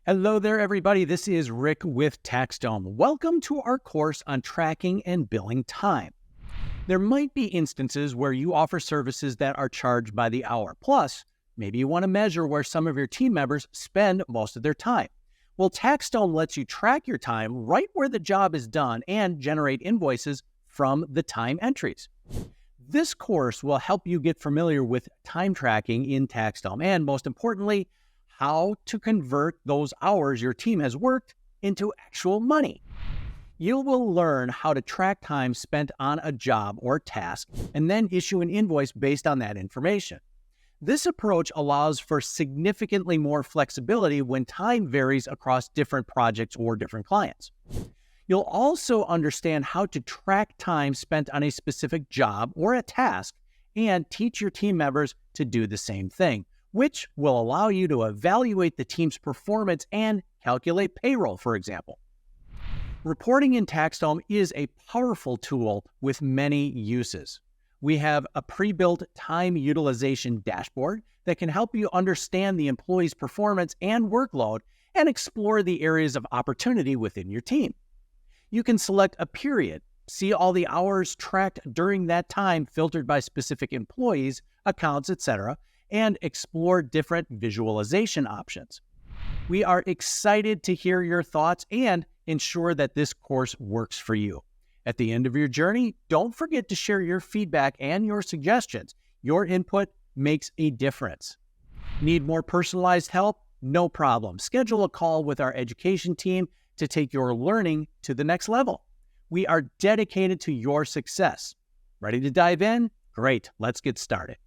Hello there, everybody. This is Rick with TaxDome. Welcome to our course on tracking and billing time. There might be instances where you offer services that are charged by the hour. Plus, maybe you want to measure where some of your team members spend most of their time. Well, TaxDome lets you track your time right where the job is done and generate invoices from the time entries. This course will help you get familiar with time tracking in TaxDome and, most importantly, how to convert those hours your team has worked into actual money. You will learn how to track time spent on a job or task and then issue an invoice based on that information. This approach allows for significantly more flexibility when time varies across different projects or different clients. You'll also understand how to track time spent on a specific job or a task and teach your team members to do the same thing, which will allow you to evaluate the team's performance and calculate payroll, for example. Reporting in TaxDome is a powerful tool with many uses. We have a pre-built time utilization dashboard that can help you understand the employee's performance and workload and explore the areas of opportunity within your team. You can select a period, see all the hours tracked during that time filtered by specific employees, accounts, etc., and explore different visualization options. We are excited to hear your thoughts and ensure that this course works for you. At the end of your journey, don't forget to share your feedback and your suggestions. Your input makes a difference. Need more personalized help? No problem. Schedule a call with our education team to take your learning to the next level. We are dedicated to your success. Ready to dive in? Great, let's get started.